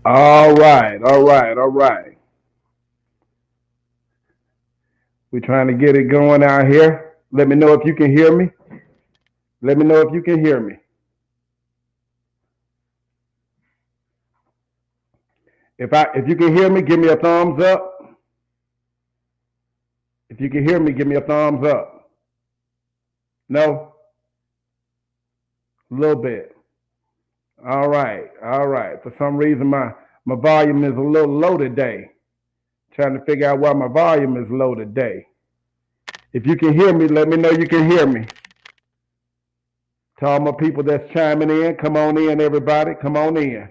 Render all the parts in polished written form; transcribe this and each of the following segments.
All right, all right, all right. We're trying to get it going out here. Let me know if you can hear me. Let me know if you can hear me. If you can hear me, give me a thumbs up. If you can hear me, give me a thumbs up. No? A little bit. All right, all right. For some reason my volume is a little low today. Trying to figure out why my volume is low today. If you can hear me, let me know you can hear me. To all my people that's chiming in, come on in, everybody. Come on in.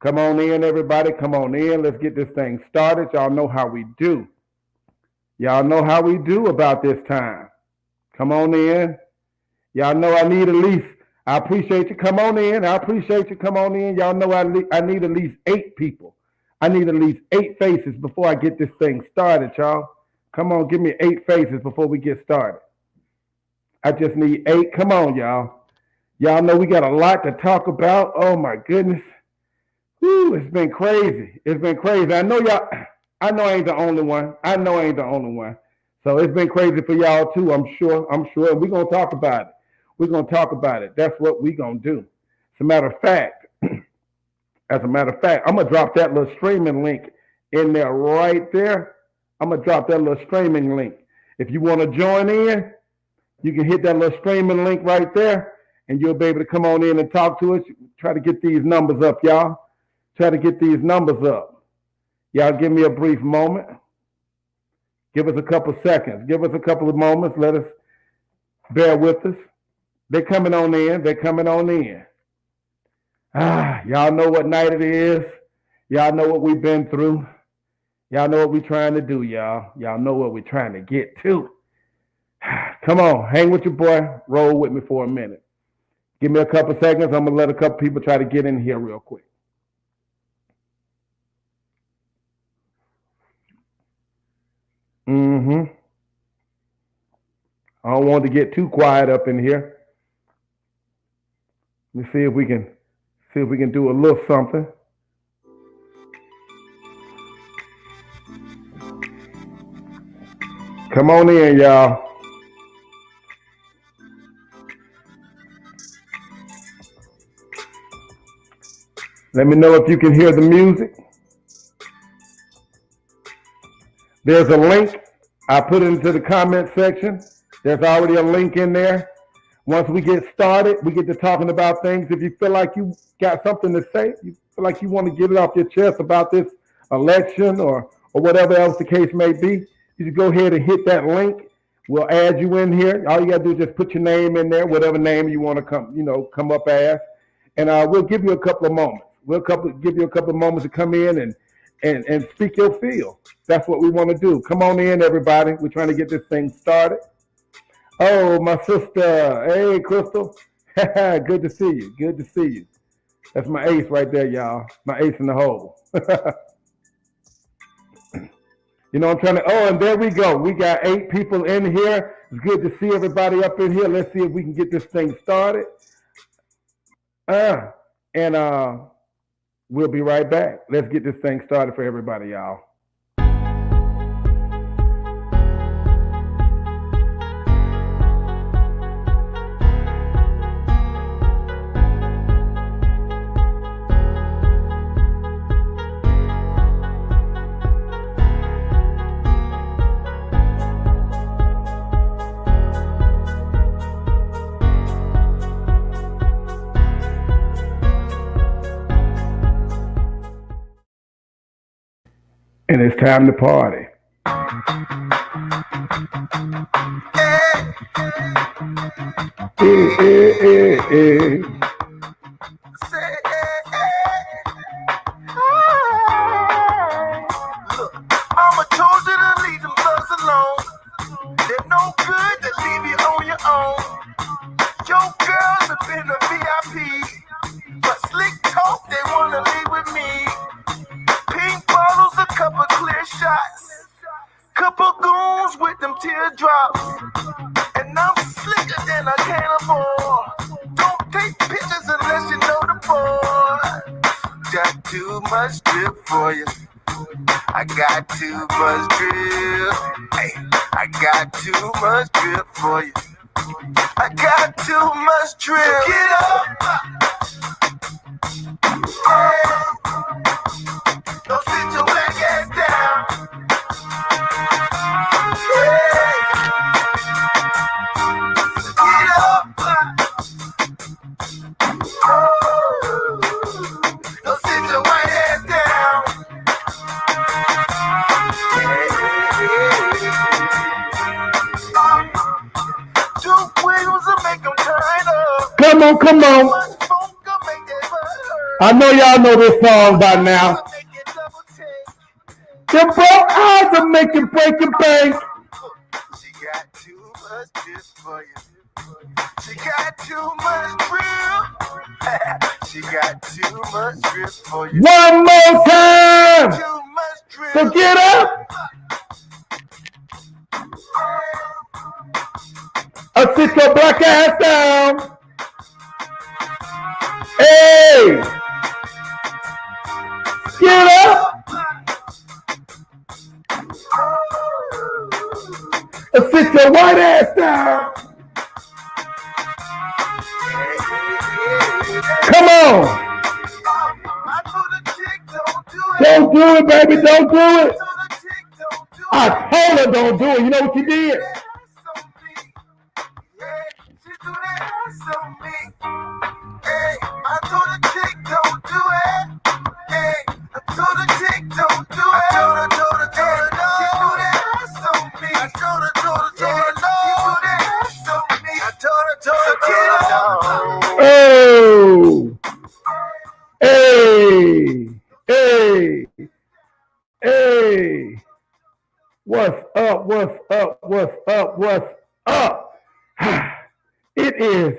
Come on in, everybody. Come on in. Let's get this thing started. Y'all know how we do. Y'all know how we do about this time. Come on in. Y'all know I need at least, I appreciate you. Come on in. I appreciate you. Come on in. Y'all know I need at least 8 people. I need at least 8 faces before I get this thing started, y'all. Come on, give me 8 faces before we get started. I just need 8. Come on, y'all. Y'all know we got a lot to talk about. Oh, my goodness. Whew, it's been crazy. It's been crazy. I know I ain't the only one. I know I ain't the only one. So it's been crazy for y'all too, I'm sure. And we're going to talk about it. We're going to talk about it. That's what we're going to do. As a matter of fact, I'm going to drop that little streaming link in there right there. I'm going to drop that little streaming link. If you want to join in, you can hit that little streaming link right there, and you'll be able to come on in and talk to us. Try to get these numbers up, y'all. Try to get these numbers up. Y'all give me a brief moment. Give us a couple seconds. Give us a couple of moments. Let us bear with us. They're coming on in. They're coming on in. Y'all know what night it is. Y'all know what we've been through. Y'all know what we're trying to do, y'all. Y'all know what we're trying to get to. Come on, hang with your boy. Roll with me for a minute. Give me a couple seconds. I'm going to let a couple people try to get in here real quick. I don't want to get too quiet up in here. Let me see if we can do a little something. Come on in, y'all. Let me know if you can hear the music. There's a link. I put it into the comment section. There's already a link in there. Once we get started, we get to talking about things. If you feel like you got something to say, you feel like you want to get it off your chest about this election or whatever else the case may be, you just go ahead and hit that link. We'll add you in here. All you got to do is just put your name in there, whatever name you want to come up as, and we'll give you a couple of moments. Give you a couple of moments to come in and speak your feel. That's what we want to do. Come on in, everybody. We're trying to get this thing started. Oh, my sister. Hey, Crystal. Good to see you. Good to see you. That's my ace right there, y'all. My ace in the hole. You know, I'm trying to, and there we go. We got 8 people in here. It's good to see everybody up in here. Let's see if we can get this thing started. And we'll be right back. Let's get this thing started for everybody, y'all. And it's time to party. Look, Mama told you to leave them thugs alone. They're no good to leave you on your own. Your girls have been a VIP, but slick talk, they wanna leave with me. Pink bottles, a couple clear shots, couple goons with them teardrops, and I'm slicker than a cannibal. Don't take piss much drip for you. I got too much drip. Hey, I got too much drip for you. I got too much drip. So get up. Hey, don't sit your black ass down. Hey, get up. Don't sit your white ass down. Two wheels will make them turn up. Come on, come on. I know y'all know this song by now. The broke eyes are making breaking bank. She got too much drip for you. She got too much drip. She got too much drip for you. One more time. Too much drip. So get up. Sit your black ass down. Hey. Get up. Sit your white ass down. Come on. Don't do it, baby. Don't do it. I told her don't do it. You know what you did? I told the chick don't do it. Hey, I told the chick don't do it. I told her no. She do that ass on me. I told her no. She do that ass on me. I told her no. Oh. Hey. Hey. Hey. What's up? What's up? What's up? What's up? It is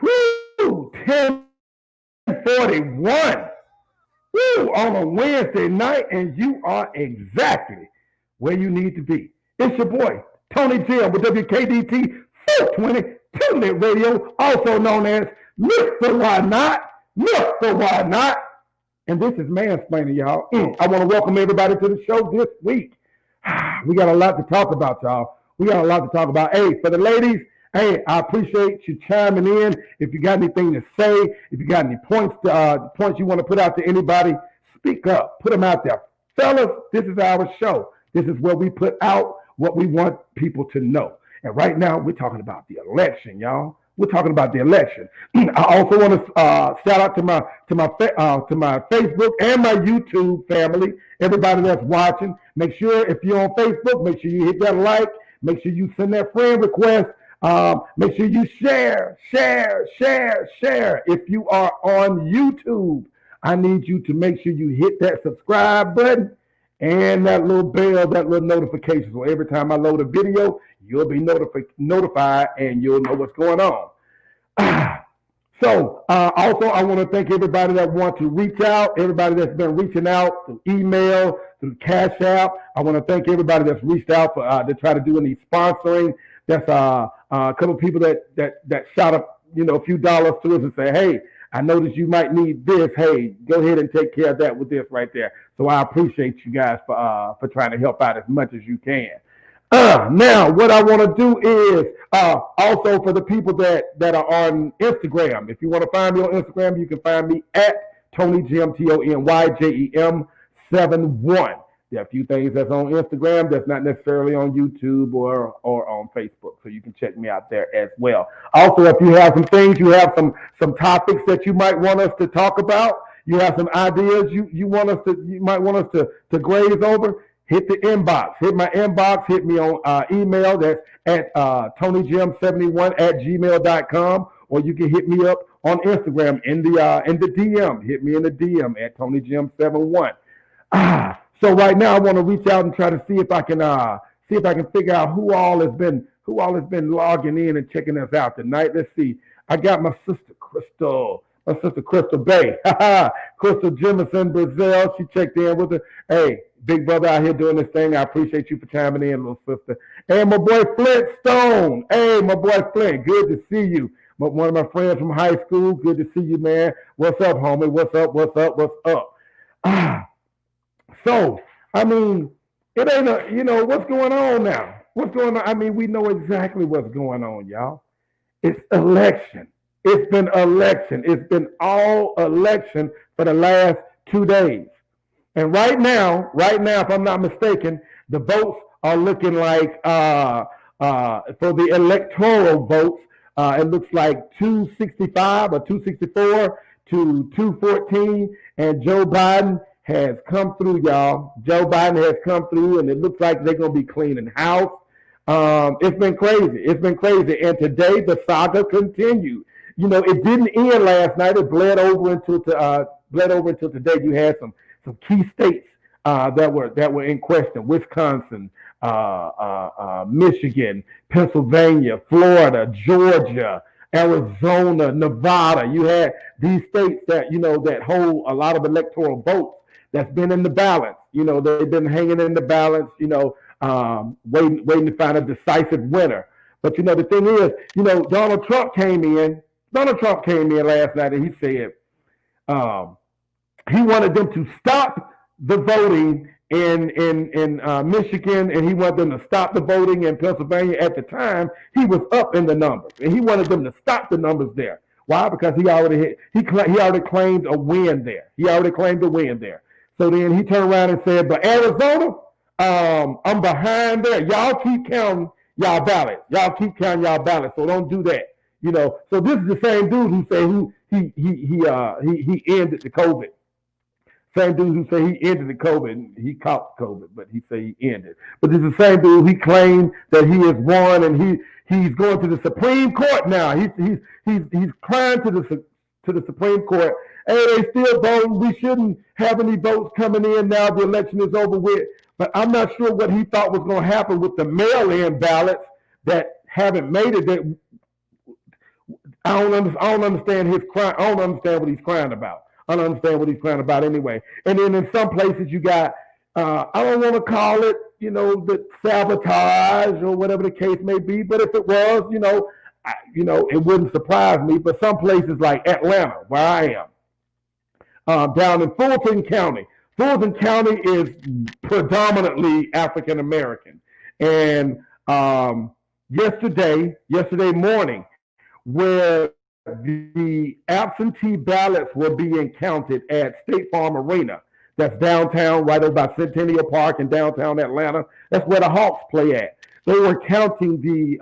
10:41 on a Wednesday night, and you are exactly where you need to be. It's your boy, Tony Jim with WKDT 420 Tune Radio, also known as Mr. Why Not, Mr. Why Not. And this is Mansplaining, y'all. I want to welcome everybody to the show this week. We got a lot to talk about, y'all. We got a lot to talk about. Hey, for the ladies, hey, I appreciate you chiming in. If you got anything to say, if you got any points you want to put out to anybody, speak up. Put them out there. Fellas, this is our show. This is where we put out what we want people to know. And right now, we're talking about the election, y'all. We're talking about the election. I also want to shout out to my Facebook and my YouTube family, everybody that's watching. Make sure if you're on Facebook, make sure you hit that like. Make sure you send that friend request. Make sure you share. If you are on YouTube, I need you to make sure you hit that subscribe button and that little bell, that little notification. So every time I load a video, you'll be notified and you'll know what's going on. Also, I want to thank everybody that wants to reach out, everybody that's been reaching out through email, through Cash App. I want to thank everybody that's reached out for to try to do any sponsoring. That's a couple of people that shot up, a few dollars to us and say, hey, I noticed you might need this. Hey, go ahead and take care of that with this right there. So I appreciate you guys for trying to help out as much as you can. Now, what I want to do is also for the people that are on Instagram. If you want to find me on Instagram, you can find me at TonyJim, TonyJim71. There are a few things that's on Instagram that's not necessarily on YouTube or on Facebook, so you can check me out there as well. Also, if you have some things, you have some topics that you might want us to talk about, you have some ideas you might want us to graze over, hit the inbox. Hit my inbox. Hit me on email. That's at TonyJim71@gmail.com, or you can hit me up on Instagram in the DM. Hit me in the DM at TonyJim71. So right now I want to reach out and try to see if I can figure out who all has been logging in and checking us out tonight. Let's see. I got my sister Crystal Bay. Crystal Jemison Brazil. She checked in with her. Hey, big brother out here doing this thing. I appreciate you for chiming in, little sister. And my boy Flint Stone. Hey, my boy Flint. Good to see you. one of my friends from high school. Good to see you, man. What's up, homie? What's up? What's up? What's up? Ah, so I mean, it ain't what's going on now. What's going on? I mean, we know exactly what's going on, y'all. It's election. It's been election. It's been all election for the last 2 days. And right now, if I'm not mistaken, the votes are looking like for the electoral votes, it looks like 265 or 264 to 214, and Joe Biden has come through, y'all. Joe Biden has come through, and it looks like they're gonna be cleaning house. It's been crazy. It's been crazy, and today the saga continued. It didn't end last night. It bled over into today. You had some key states that were in question: Wisconsin, Michigan, Pennsylvania, Florida, Georgia, Arizona, Nevada. You had these states that hold a lot of electoral votes that's been in the balance. They've been hanging in the balance. Waiting to find a decisive winner. But the thing is, Donald Trump came in. Donald Trump came in last night and he said, um, he wanted them to stop the voting in Michigan, and he wanted them to stop the voting in Pennsylvania. At the time, he was up in the numbers, and he wanted them to stop the numbers there. Why? Because he already claimed a win there. He already claimed a win there. So then he turned around and said, "But Arizona, I'm behind there. Y'all keep counting y'all ballots. Y'all keep counting y'all ballots. So don't do that." So this is the same dude who said he ended the COVID. Same dude who said he ended the COVID. He caught COVID, but he said he ended. But this is the same dude. He claimed that he has won, and he's going to the Supreme Court now. He's crying to the Supreme Court. Hey, they still voting. We shouldn't have any votes coming in now. The election is over with. But I'm not sure what he thought was going to happen with the mail-in ballots that haven't made it. That I don't understand his cry. I don't understand what he's crying about. I don't understand what he's crying about anyway. And then in some places you got, I don't want to call it, the sabotage or whatever the case may be. But if it was, it wouldn't surprise me. But some places like Atlanta, where I am, down in Fulton County. Fulton County is predominantly African American. And yesterday morning, where the absentee ballots were being counted at State Farm Arena. That's downtown, right over by Centennial Park in downtown Atlanta. That's where the Hawks play at. They were counting the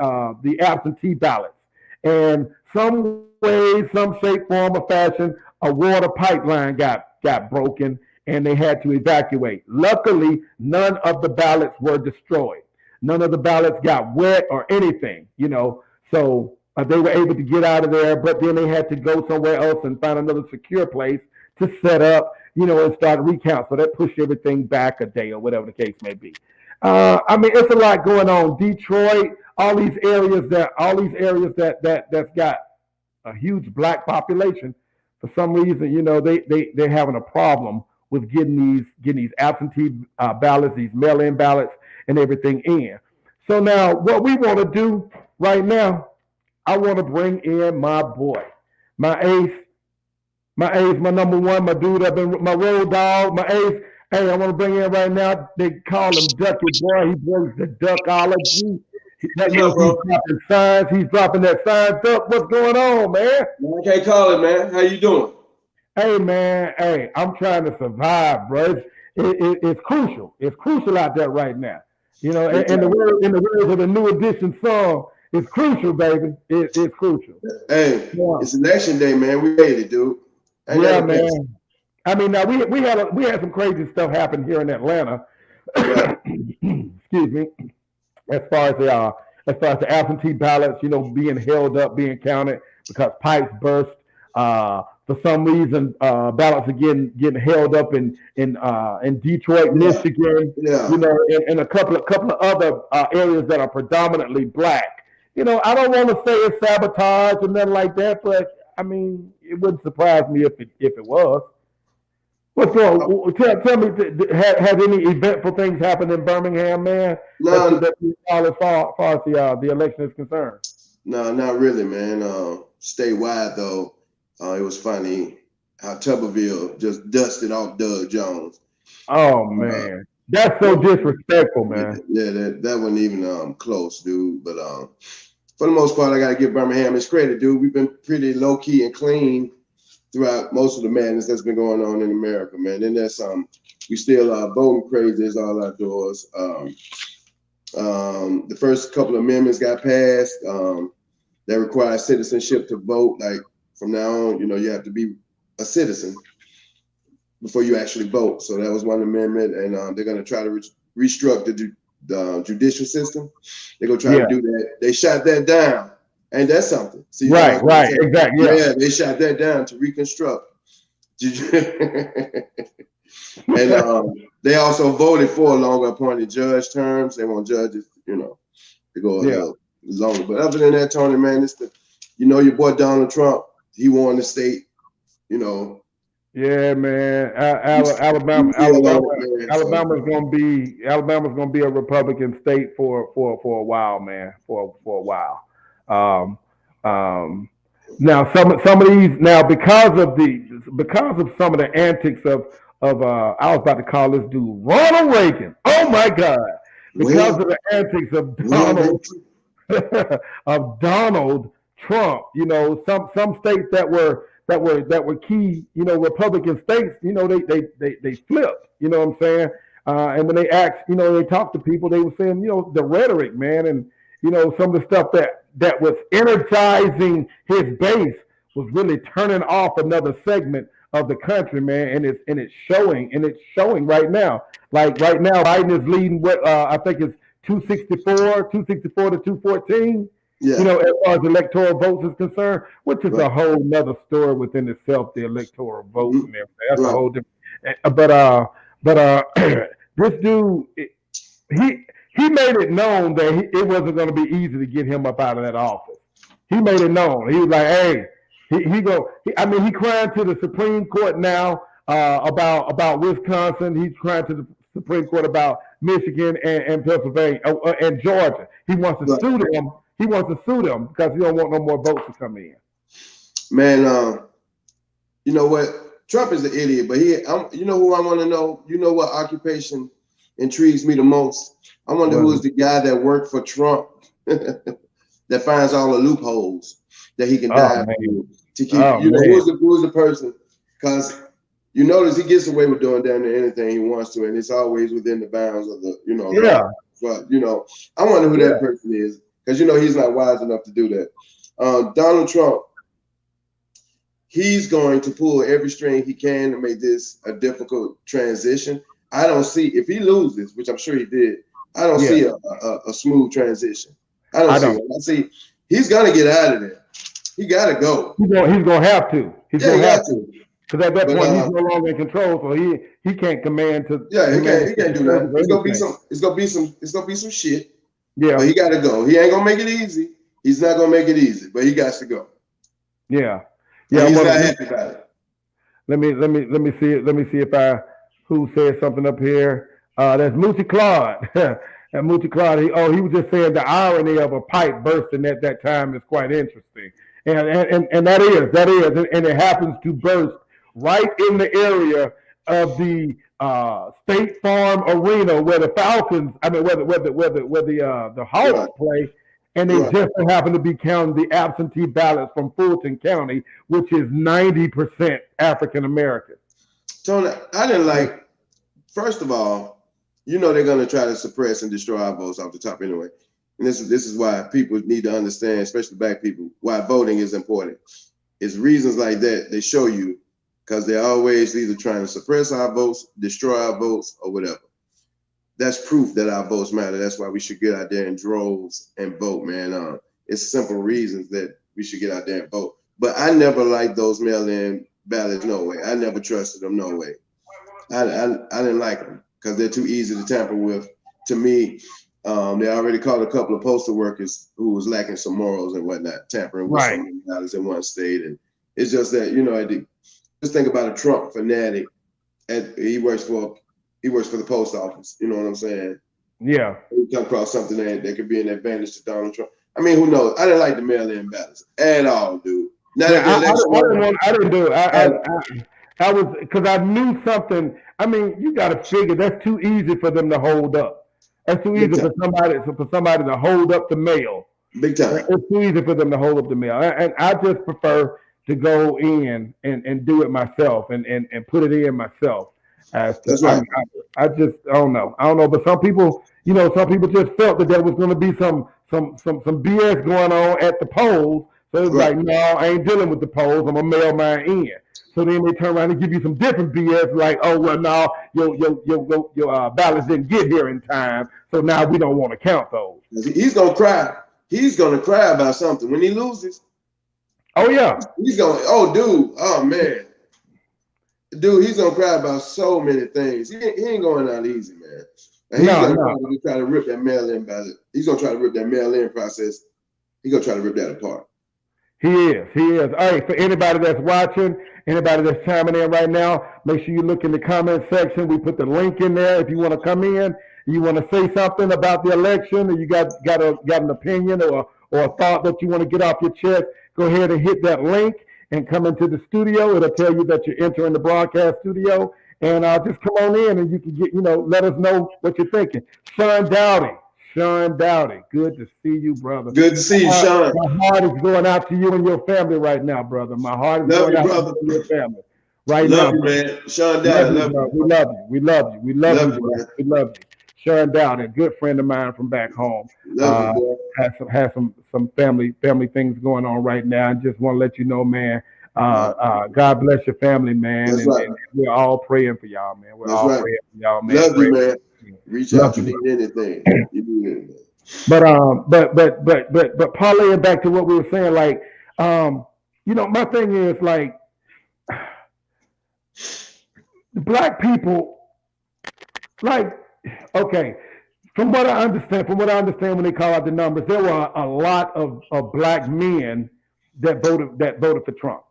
absentee ballots, and some way, some shape, form, or fashion, a water pipeline got broken, and they had to evacuate. Luckily, none of the ballots were destroyed. None of the ballots got wet or anything. So. They were able to get out of there, but then they had to go somewhere else and find another secure place to set up, and start a recount. So that pushed everything back a day or whatever the case may be. It's a lot going on. Detroit, all these areas that's got a huge black population. For some reason, they're having a problem with getting these absentee ballots, these mail-in ballots, and everything in. So now, what we want to do right now, I want to bring in my boy, my ace, my number one, my dude, my road dog, my ace. Hey, I want to bring in right now. They call him Ducky Boy. He brings the duckology. That means he's dropping signs. He's dropping that sign. Duck, what's going on, man? I can't call it, man. How you doing? Hey, man. Hey, I'm trying to survive, bro. It's crucial. It's crucial out there right now. In the words of the New Edition song. It's crucial, baby. It's crucial. Hey, It's election day, man. We made it, dude. Yeah, man. Now we had some crazy stuff happen here in Atlanta. Yeah. Excuse me. As far as the absentee ballots, being held up, being counted because pipes burst. For some reason, ballots are getting held up in Detroit, Michigan. Yeah. And a couple of other areas that are predominantly black. I don't want to say it's sabotage or nothing like that, but it wouldn't surprise me if it was. What's going on? Tell me, has any eventful things happened in Birmingham, man? No. As far as the election is concerned. No, not really, man. Statewide though, it was funny how Tuberville just dusted off Doug Jones. Oh Uh, man, that's so disrespectful, yeah, man. yeah, that wasn't even close, dude. But for the most part, I gotta give Birmingham its credit, dude. We've been pretty low key and clean throughout most of the madness that's been going on in America, man. And that's we still voting crazy as all outdoors. The first couple of amendments got passed that require citizenship to vote. Like from now on, you have to be a citizen before you actually vote. So that was one amendment, and they're going to try to restructure the judicial system. They're going to try to do that. They shot that down. Ain't that something? See, right, exactly. Yeah, they shot that down to reconstruct. And they also voted for longer appointed judge terms. They want judges, to go a little longer. But other than that, Tony, man, it's your boy Donald Trump. He won the state, Yeah, man. Alabama's gonna be a Republican state for a while, man. For a while. Um, Now some of these now because of some of the antics of I was about to call this dude Ronald Reagan. Oh my God! Because of the antics of Donald Trump, some states that were key, Republican states, they flipped. You know what I'm saying? And when they asked, they talked to people, they were saying, the rhetoric, man, and some of the stuff that was energizing his base was really turning off another segment of the country, man, and it's showing right now. Like right now, Biden is leading what I think it's 264 to 214. Yeah. As far as electoral votes is concerned, which is a whole nother story within itself, the electoral votes and everything. That's a whole different. But this dude, he made it known that it wasn't going to be easy to get him up out of that office. He made it known. He was like, hey, he crying to the Supreme Court now about Wisconsin. He's crying to the Supreme Court about Michigan and Pennsylvania and Georgia. He wants to sue them. He wants to sue them because he don't want no more votes to come in. Man, you know what? Trump is an idiot, but you know who I want to know? You know what occupation intrigues me the most? I wonder who is the guy that worked for Trump that finds all the loopholes that he can dive through to keep. Who's the person? Because you notice he gets away with doing damn near anything he wants to, and it's always within the bounds of the, But I wonder who that person is, because he's not wise enough to do that. Donald Trump, he's going to pull every string he can to make this a difficult transition. I don't see, if he loses, which I'm sure he did, I don't see a smooth transition. I don't see it. I see he's gonna get out of there. He gotta go. He's gonna have to. He's gonna have to. Because at that point he's no longer in control, so he can't command to. Yeah, he can't do that. It's gonna be some shit. Yeah. But he gotta go. He ain't gonna make it easy. He's not gonna make it easy, but he got to go. Yeah. Yeah. He's not happy about it. Let me see if who said something up here. That's Moochie Claude. And Moochie Claude, he was just saying the irony of a pipe bursting at that time is quite interesting. And that is, and it happens to burst right in the area of the State Farm Arena where the Falcons, where the Hawks play, and they just happen to be counting the absentee ballots from Fulton County, which is 90% African American. Tony, I didn't like. First of all, they're going to try to suppress and destroy our votes off the top anyway. And this is why people need to understand, especially black people, why voting is important. It's reasons like that they show you, because they're always either trying to suppress our votes, destroy our votes, or whatever. That's proof that our votes matter. That's why we should get out there in droves and vote, man. It's simple reasons that we should get out there and vote. But I never liked those mail-in ballots, no way. I never trusted them, no way. I didn't like them because they're too easy to tamper with. To me, they already caught a couple of postal workers who was lacking some morals and whatnot, tampering with some ballots in one state. And it's just that, just think about a Trump fanatic. And he works for the post office. You know what I'm saying? Yeah. You come across something that could be an advantage to Donald Trump. I mean, who knows? I didn't like the mail-in ballots at all, dude. Now Yeah, that the election I didn't do it. and I was because I knew something. I mean, you got to figure that's too easy for them to hold up. That's too big easy time, for somebody to hold up the mail. big time. It's too easy for them to hold up the mail, and I just prefer to go in and do it myself and put it in myself. As to, That's right. I just I don't know, but some people, some people just felt that there was going to be some BS going on at the polls. So it's Right. like, no, I ain't dealing with the polls. I'm gonna mail mine in. So then they turn around and give you some different BS, like, oh well, no, your ballots didn't get here in time, so now we don't want to count those. He's gonna cry. He's gonna cry about something when he loses. Oh yeah, He's gonna, oh dude, oh man, dude, he's gonna cry about so many things. He ain't going out easy, man. And he's gonna probably try to rip that mail-in ballot. He's gonna try to rip that mail-in process. He's gonna try to rip that apart. He is. All right, for anybody that's watching, anybody that's chiming in right now, make sure you look in the comment section. We put the link in there if you want to come in, you want to say something about the election, or you got an opinion or a thought that you want to get off your chest. Go ahead and hit that link and come into the studio. It'll tell you that you're entering the broadcast studio, and just come on in and you can get, let us know what you're thinking. Sean Dowdy, good to see you, brother. Good to see you, Sean. My heart is going out to you and your family right now, brother. My heart is going out to you and your family right now. Love you, man. Sean Dowdy, love you. We love you. We love you. We love you. We love you. Sean Dowdy, a good friend of mine from back home. Love you, has some family things going on right now. I just want to let you know, man. God bless your family, man. That's right. And we're all praying for y'all, man. We're all praying for y'all, man. Love you, man. Reach out if you need anything. But parlaying back to what we were saying, like, my thing is like, black people, like, okay, from what I understand when they call out the numbers, there were a lot of black men that voted for Trump.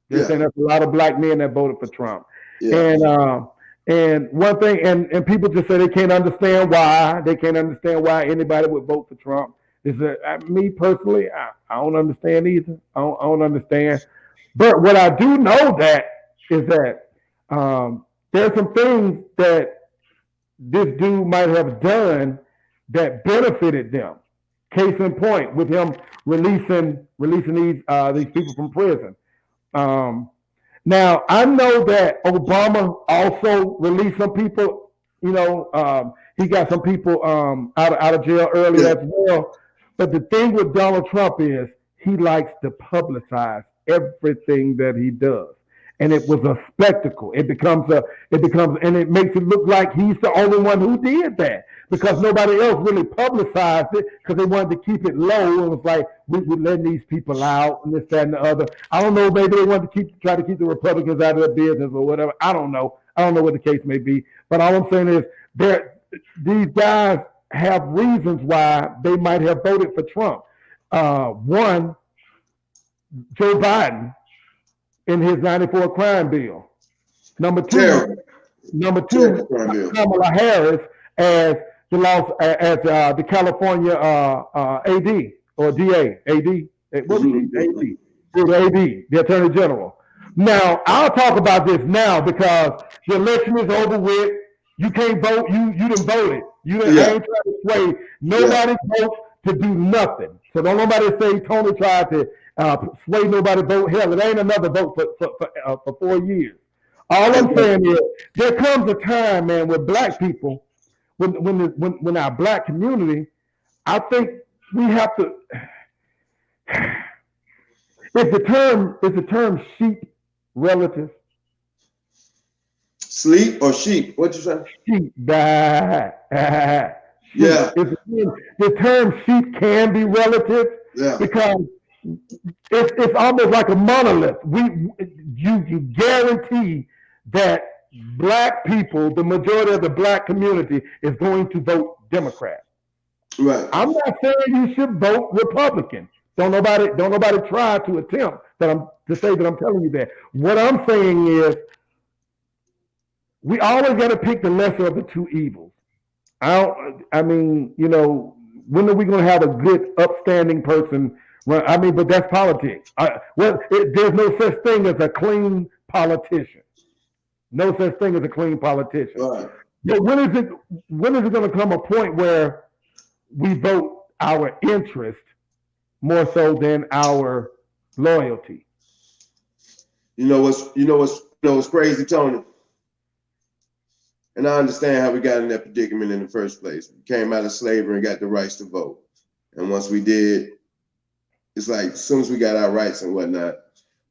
They're saying there's a lot of black men that voted for Trump. Yeah. And one thing, and people just say they can't understand why. They can't understand why anybody would vote for Trump. Is that me personally? I don't understand either. I don't understand. But what I do know is that there's some things that this dude might have done that benefited them. Case in point, with him releasing these people from prison. Now, I know that Obama also released some people, he got some people out of jail early as well. But the thing with Donald Trump is he likes to publicize everything that he does. And it was a spectacle. And it makes it look like he's the only one who did that, because nobody else really publicized it, because they wanted to keep it low. It was like, we're letting these people out and this, that, and the other. I don't know, maybe they wanted to try to keep the Republicans out of their business or whatever. I don't know what the case may be. But all I'm saying is these guys have reasons why they might have voted for Trump. One, Joe Biden in his 94 crime bill. Number two, Kamala Harris as the California AD or DA. What was she? AD, the Attorney General. Now, I'll talk about this now because the election is over with. You can't vote. You didn't vote it. I ain't trying to sway nobody vote to do nothing. So don't nobody say Tony tried to sway nobody vote. Hell, it ain't another vote for 4 years. All I'm saying is there comes a time, man, with black people, when our black community, I think we have to. Is the term sheep relative? Sleep or sheep? What you say? Sheep. Yeah. The term sheep can be relative because it's almost like a monolith. You guarantee that black people, the majority of the black community, is going to vote Democrat. Right. I'm not saying you should vote Republican. Don't nobody try to attempt to say that I'm telling you that. What I'm saying is we always got to pick the lesser of the two evils. When are we going to have a good, upstanding person run? I mean, but that's politics. There's no such thing as a clean politician. No such thing as a clean politician. Right. But when is it going to come a point where we vote our interest more so than our loyalty? You know what's crazy, Tony? And I understand how we got in that predicament in the first place. We came out of slavery and got the rights to vote. And once we did, it's like as soon as we got our rights and whatnot,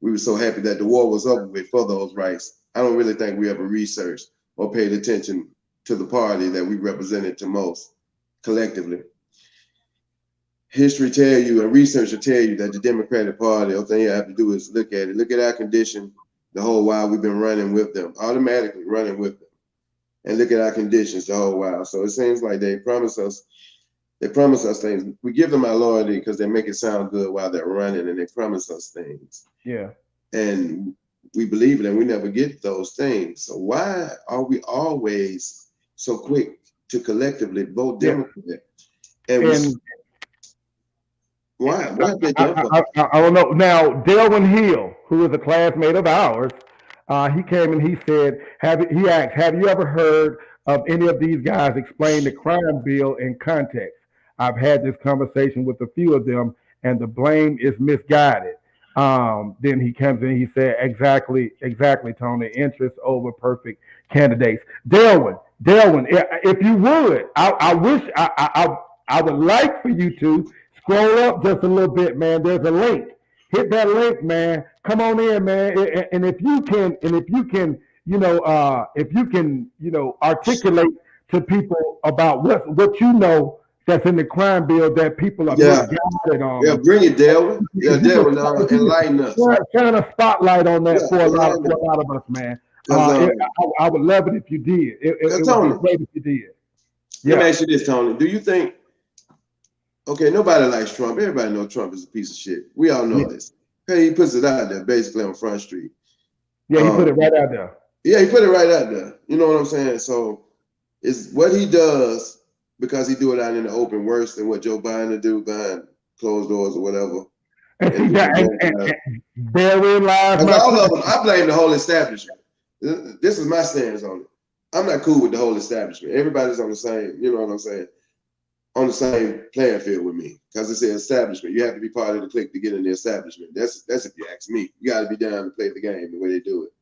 we were so happy that the war was over with for those rights. I don't really think we ever researched or paid attention to the party that we represented to most collectively. History tell you and research will tell you that the Democratic Party, all thing you have to do is look at it. Look at our condition the whole while we've been running with them, automatically running with them. And look at our conditions the whole while. So it seems like they promise us things. We give them our loyalty because they make it sound good while they're running, and they promise us things. Yeah. And we believe it, and we never get those things. So why are we always so quick to collectively vote Democrat? And why? Why they I don't know. Now, Delwyn Hill, who is a classmate of ours, he came and he said, he asked, have you ever heard of any of these guys explain the crime bill in context? I've had this conversation with a few of them, and the blame is misguided. Then he comes in, he said, exactly, Tony, interest over perfect candidates. Delwyn, if you would, I would like for you to scroll up just a little bit, man. There's a link. Hit that link, man. Come on in, man. And if you can, articulate to people about what you know that's in the crime bill that people are misguided on. Yeah, bring it, Delwyn. Yeah, Delwyn, enlighten us. Shine a spotlight on that for a lot of us, man. I would love it if you did. It would be great if you did. Let me ask you this, Tony. Do you think? Okay, nobody likes Trump. Everybody knows Trump is a piece of shit. We all know this. Hey, he puts it out there basically on Front Street. Yeah, he put it right out there. Yeah, he put it right out there. You know what I'm saying? So it's what he does because he do it out in the open worse than what Joe Biden do behind closed doors or whatever. And therein lies all of them. I blame the whole establishment. This is my stance on it. I'm not cool with the whole establishment. Everybody's on the same, you know what I'm saying, on the same playing field with me because it's an establishment. You have to be part of the clique to get in the establishment. That's if you ask me. You got to be down to play the game the way they do it.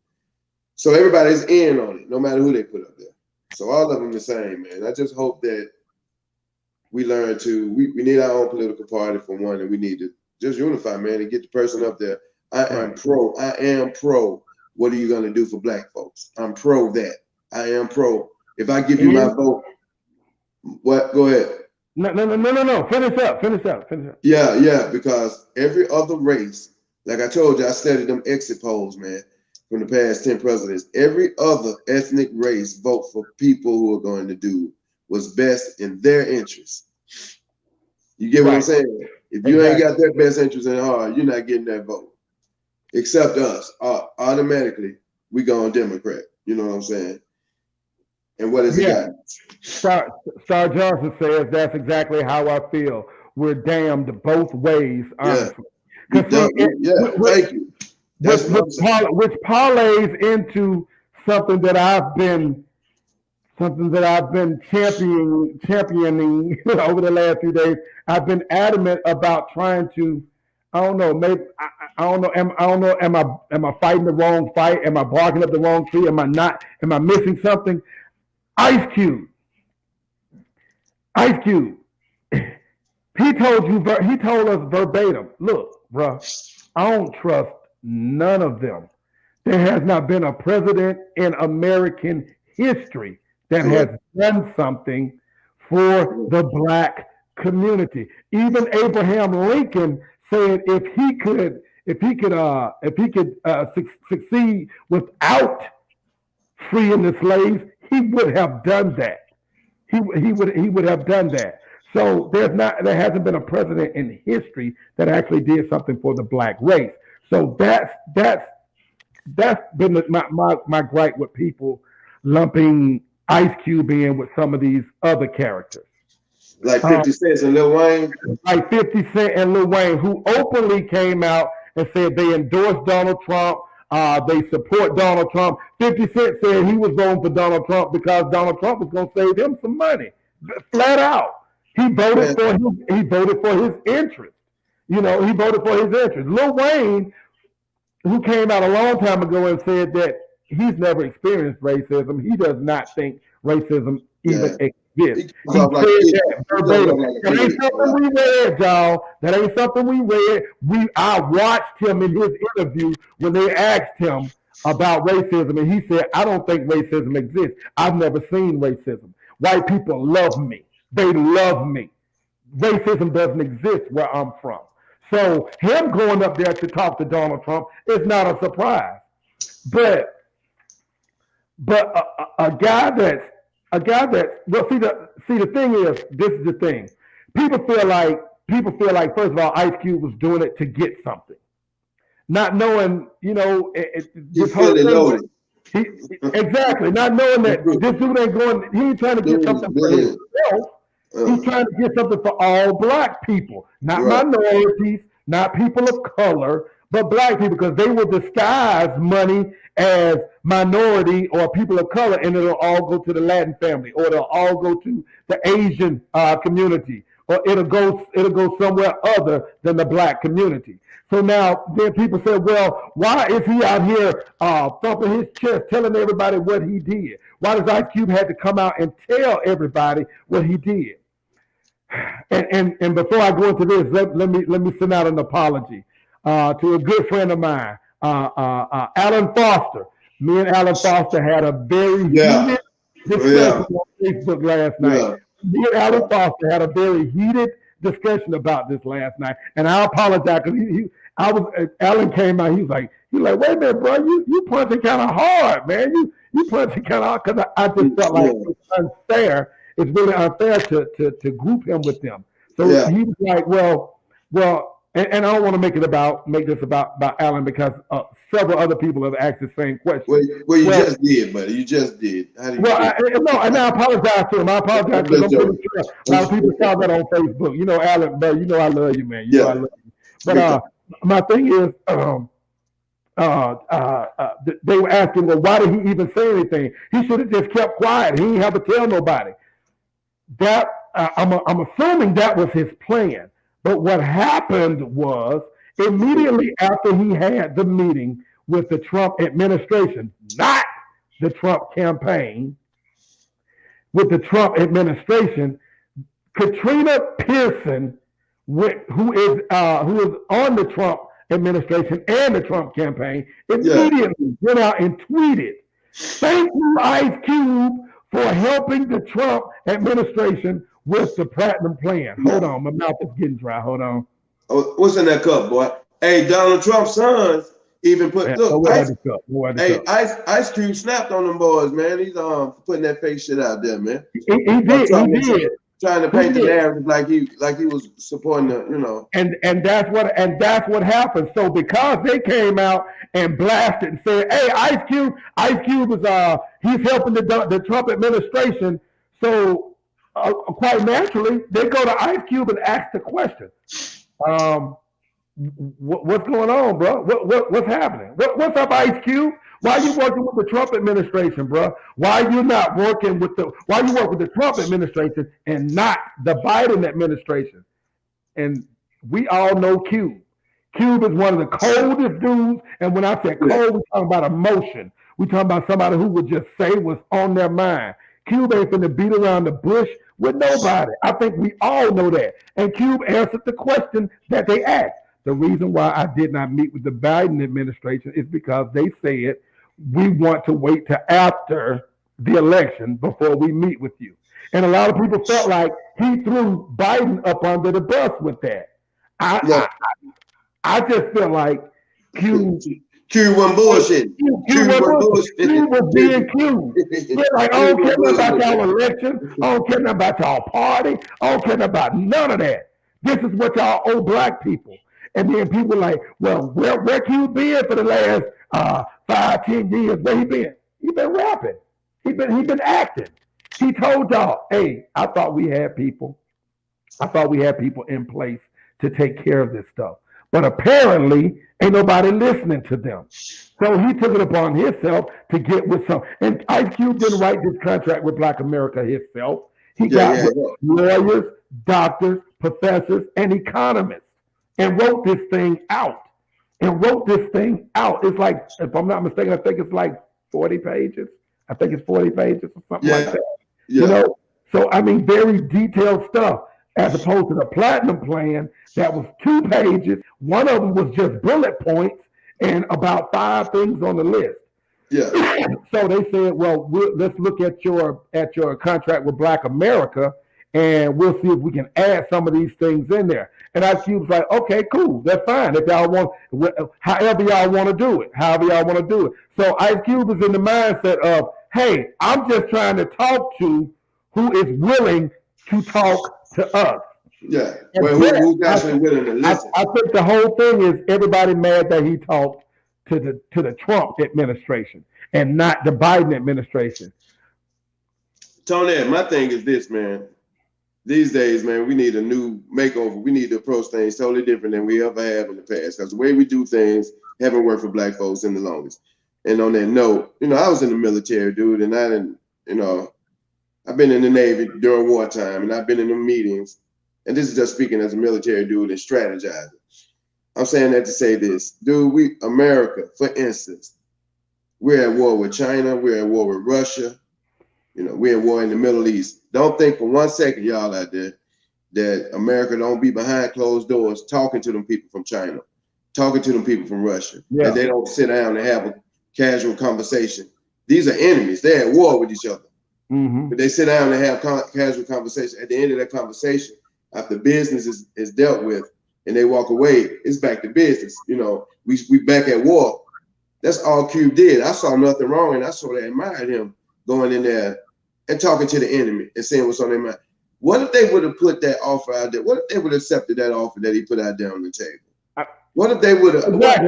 So everybody's in on it, no matter who they put up there. So all of them the same, man. I just hope that we learn we need our own political party for one, and we need to just unify, man, and get the person up there. I am pro. What are you going to do for black folks? I'm pro that. I am pro. If I give you my vote, what? Go ahead. No. Finish up. Yeah, because every other race, like I told you, I studied them exit polls, man, from the past 10 presidents. Every other ethnic race vote for people who are going to do what's best in their interest. You get what I'm saying? If you ain't got their best interest in heart, you're not getting that vote. Except us. Automatically, we go on Democrat. You know what I'm saying? And what is it? Star Johnson says that's exactly how I feel. We're damned both ways, honestly. Thank you. Which parlays into something that I've been championing over the last few days. I've been adamant about trying to. I don't know. Maybe I don't know. Am I fighting the wrong fight? Am I barking up the wrong tree? Am I not? Am I missing something? Ice Cube. He told us verbatim. Look, bro, I don't trust none of them. There has not been a president in American history that has done something for the black community. Even Abraham Lincoln said if he could succeed without freeing the slaves, he would have done that. He would have done that. So there hasn't been a president in history that actually did something for the black race. So that's been my gripe with people lumping Ice Cube in with some of these other characters. Like 50 Cent and Lil Wayne? Like 50 Cent and Lil Wayne, who openly came out and said they endorse Donald Trump. They support Donald Trump. 50 Cent said he was voting for Donald Trump because Donald Trump was going to save him some money. Flat out. He voted for his interest. You know, he voted for his interest. Lil Wayne, who came out a long time ago and said that he's never experienced racism. He does not think racism even exists. He said that verbatim. That ain't something we read, y'all. That ain't something we read. I watched him in his interview when they asked him about racism, and he said, I don't think racism exists. I've never seen racism. White people love me. They love me. Racism doesn't exist where I'm from. So him going up there to talk to Donald Trump is not a surprise. But a guy that's well, see the thing is, this is the thing. People feel like first of all, Ice Cube was doing it to get something, not knowing, you know, this whole thing. Exactly, not knowing that this dude ain't going. He ain't trying to get something for himself. He's trying to get something for all black people, not minorities, not people of color, but black people, because they will disguise money as minority or people of color, and it'll all go to the Latin family, or it'll all go to the Asian community, or it'll go somewhere other than the black community. So now then people say, well, why is he out here thumping his chest, telling everybody what he did? Why does Ice Cube have to come out and tell everybody what he did? And before I go into this, let me send out an apology to a good friend of mine, Alan Foster. Me and Alan Foster had a very heated discussion on Facebook last night. Me and Alan Foster had a very heated discussion about this last night, and I apologize because Alan came out. He's like, wait a minute, bro, you punching kind of hard, man. You punching kind of hard, because I just felt like it was unfair. It's really unfair to group him with them. So he was like, well, and I don't want to make this about Alan, because several other people have asked the same question. Well, you just did, buddy. You just did. And I apologize to him. I apologize to him. I'm pretty sure a lot of people saw that on Facebook. You know, Alan, bro, you know I love you, man. You know I love you. But my thing is, they were asking, well, why did he even say anything? He should have just kept quiet. He didn't have to tell nobody. That I'm assuming that was his plan. But what happened was, immediately after he had the meeting with the Trump administration, not the Trump campaign, with the Trump administration, Katrina Pearson, who is on the Trump administration and the Trump campaign, immediately went out and tweeted, "Thank you, Ice Cube, for helping the Trump administration with the Platinum Plan." Hold on, my mouth is getting dry. Hold on. Oh, what's in that cup, boy? Hey, Donald Trump's sons even put Ice Cube snapped on them boys, man. He's putting that fake shit out there, man. He did. Trying to paint the narrative like he was supporting the, you know. And that's what happened. So because they came out and blasted and said, "Hey, Ice Cube is he's helping the Trump administration," so quite naturally they go to Ice Cube and ask the question, what's going on, bro? What's happening? What's up, Ice Cube? Why are you working with the Trump administration, bro? Why you work with the Trump administration and not the Biden administration? And we all know Cube. Cube is one of the coldest dudes. And when I say cold, we're talking about emotion. We're talking about somebody who would just say what's on their mind. Cube ain't finna beat around the bush with nobody. I think we all know that. And Cube answered the question that they asked. The reason why I did not meet with the Biden administration is because they said, we want to wait till after the election before we meet with you. And a lot of people felt like he threw Biden up under the bus with that. I just feel like Q wasn't bullshit. Q was being Q. They're like, I don't care about y'all election. I don't care about y'all party. I don't care about none of that. This is what y'all owe black people. And then people like, well, where Q been for the last 5-10 years? Where he been? He been rapping. He been acting. He told y'all, hey, I thought we had people. I thought we had people in place to take care of this stuff. But apparently, ain't nobody listening to them. So he took it upon himself to get with some. And Ice Cube didn't write this contract with Black America himself. He Yeah, got yeah, with yeah. lawyers, doctors, professors, and economists and wrote this thing out. It's like, if I'm not mistaken, I think it's like 40 pages. I think it's 40 pages or something like Yeah, that. You yeah. know, so I mean, very detailed stuff as opposed to the platinum plan that was 2 pages. One of them was just bullet points and about 5 things on the list. Yeah. So they said, well, let's look at your contract with Black America, and we'll see if we can add some of these things in there. And Ice Cube's like, okay, cool, that's fine. If y'all want, however y'all want to do it. So Ice Cube is in the mindset of, hey, I'm just trying to talk to who is willing to talk to us. Yeah. And Well, Brett, who's actually willing to listen? I think the whole thing is everybody mad that he talked to the Trump administration and not the Biden administration. Tony, my thing is this, man. These days, man, we need a new makeover. We need to approach things totally different than we ever have in the past. Because the way we do things haven't worked for Black folks in the longest. And on that note, I was in the military, dude, and I didn't, I've been in the Navy during wartime, and I've been in the meetings. And this is just speaking as a military dude and strategizing. I'm saying that to say this, dude. America, for instance, we're at war with China. We're at war with Russia. We're at war in the Middle East. Don't think for 1 second, y'all out there, that America don't be behind closed doors talking to them people from China, talking to them people from Russia. Yeah. And they don't sit down and have a casual conversation. These are enemies. They're at war with each other. Mm-hmm. But they sit down and have casual conversation. At the end of that conversation, after business is dealt with and they walk away, it's back to business. We back at war. That's all Cube did. I saw nothing wrong, and I sort of admired him going in there and talking to the enemy and saying what's on their mind. What if they would have put that offer out there? What if they would have accepted that offer that he put out there on the table? What if they would have? Exactly.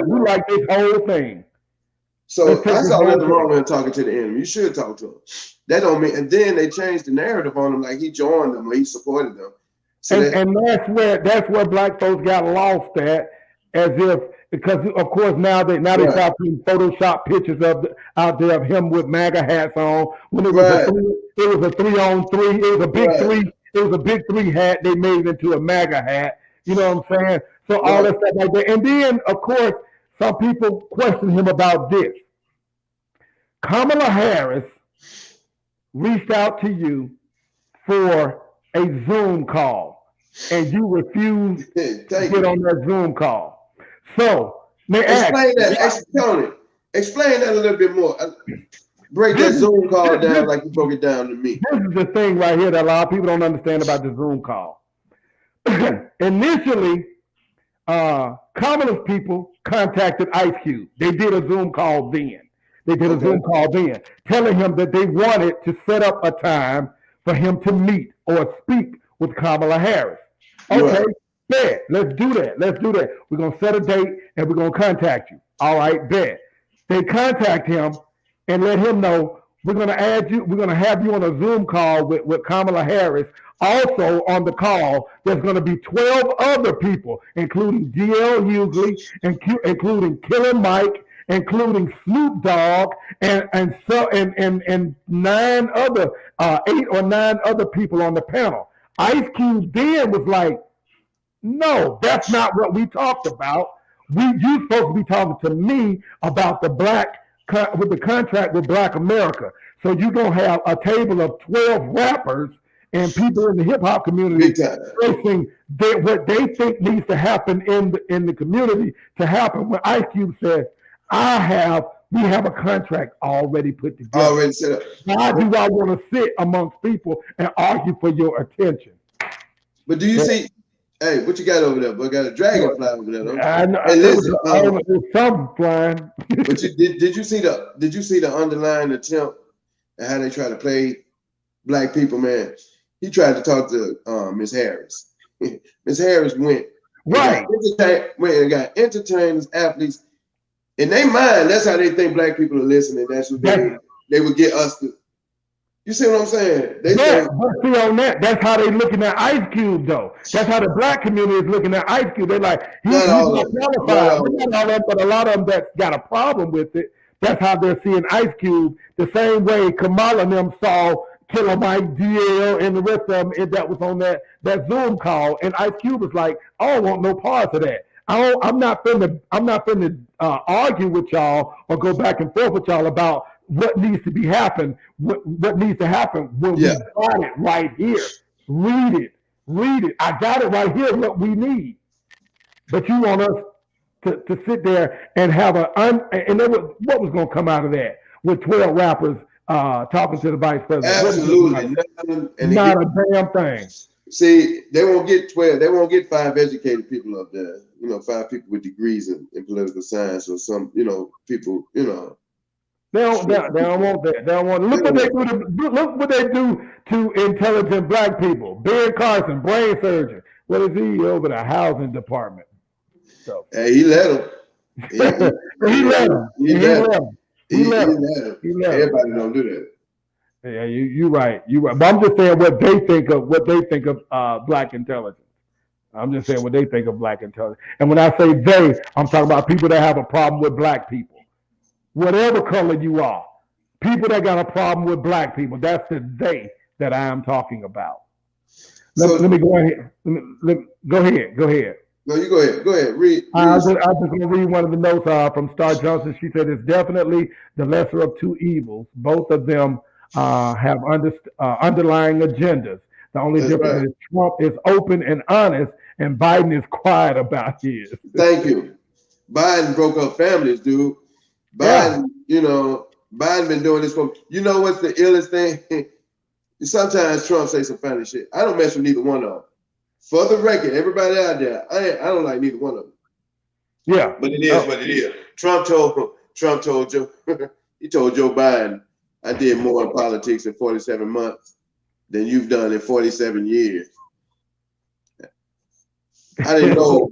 We like this whole thing. So I saw nothing wrong with him talking to the enemy. You should talk to him. That don't mean. And then they changed the narrative on him, like he joined them, or he supported them. So and that's where Black folks got lost at, as if, because of course now they start putting Photoshop pictures out there of him with MAGA hats on. When it was a 3-on-3, it was a big three. It was a big 3 hat. They made it into a MAGA hat. You know what I'm saying? So all that stuff like that. And then of course some people question him about this. Kamala Harris reached out to you for a Zoom call, and you refused to get on that Zoom call. So, explain that a little bit more. Break that Zoom call down like you broke it down to me. This is the thing right here that a lot of people don't understand about the Zoom call. Initially, Kamala's people contacted Ice Cube. They did a Zoom call then. Telling him that they wanted to set up a time for him to meet or speak with Kamala Harris. Okay, bet. Let's do that. We're going to set a date and we're going to contact you. All right, bet. They contact him and let him know we're going to add you. We're going to have you on a Zoom call with Kamala Harris. Also on the call, there's going to be 12 other people, including D.L. Hughley, including Killer Mike, including Snoop Dogg, and 9 other, 8 or 9 other people on the panel. Ice Cube then was like, no, that's not what we talked about. You supposed to be talking to me about with the contract with Black America. So you're going to have a table of 12 rappers and people in the hip hop community expressing what they think needs to happen in the community to happen. When Ice Cube says, we have a contract already put together. Already set up. Why do I want to sit amongst people and argue for your attention? But do you see? Hey, what you got over there? But got a dragonfly over there. Don't you? I know. Hey, listen, there's some flying. But did you see the underlying attempt at how they try to play Black people, man? He tried to talk to Miss Harris. Miss Harris went and got entertainers, athletes. In their mind, that's how they think Black people are listening. That's what they would get us to. You see what I'm saying? They say But see on that, that's how they looking at Ice Cube though. That's how the black community is looking at Ice Cube. They're like, not he's all not of them. Not qualified. all But of them. not all of them, but a lot of them that got a problem with it. That's how they're seeing Ice Cube the same way Kamala and them saw Killer Mike, DL, and the rest of them that was on that Zoom call. And Ice Cube was like, I don't want no parts of that. I'm not finna argue with y'all or go back and forth with y'all about what needs to be happen, what needs to happen when we got it right here. Read it. I got it right here. What we need, but you want us to sit there and have and then what was going to come out of that with 12 rappers talking to the vice president? Absolutely nothing. Not a damn thing. See, they won't get 12. They won't get 5 educated people up there. 5 people with degrees in political science or some, people, They don't want that. They don't want. Look what they do to intelligent black people. Ben Carson, brain surgeon. What is he over the housing department? So hey, he let him. He let him. Everybody don't do that. Yeah, you're right. But I'm just saying what they think of black intelligence. I'm just saying what they think of black intelligence. And when I say they, I'm talking about people that have a problem with black people. Whatever color you are, people that got a problem with black people, that's the they that I am talking about. Let me go ahead. Go ahead. No, you go ahead. Go ahead. Read. I was just going to read one of the notes from Star Johnson. She said it's definitely the lesser of two evils. Both of them have underlying agendas. The only difference is Trump is open and honest, and Biden is quiet about his. Thank you. Biden broke up families, dude. Biden, Biden been doing this for. You know what's the illest thing? Sometimes Trump say some funny shit. I don't mess with neither one of them. For the record, everybody out there, I don't like neither one of them. Yeah, but it is what it is. Trump told Joe. He told Joe Biden, I did more in politics in 47 months than you've done in 47 years. I didn't know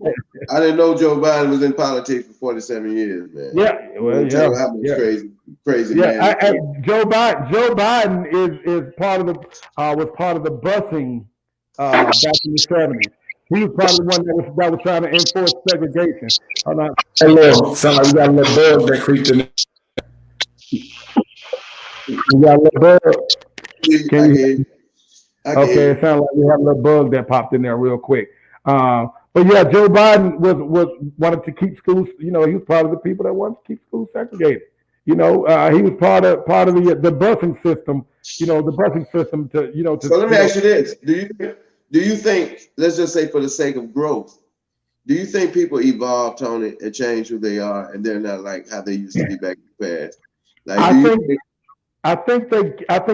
Joe Biden was in politics for 47 years, man. Yeah, well, yeah. How much crazy man. Joe Biden is part of the was part of the busing back in the 70s. He was probably the one that was trying to enforce segregation. Hey, look, sound like we got a little bug that creeped in. We got a little bug. Okay, it sounds like we have a little bug that popped in there real quick. But yeah, Joe Biden wanted to keep schools. He was part of the people that wanted to keep schools segregated. He was part of the busing system. The busing system to. So let me ask you this: Do you think? Let's just say, for the sake of growth, do you think people evolve, Tony, and change who they are, and they're not like how they used to be back in the past? I think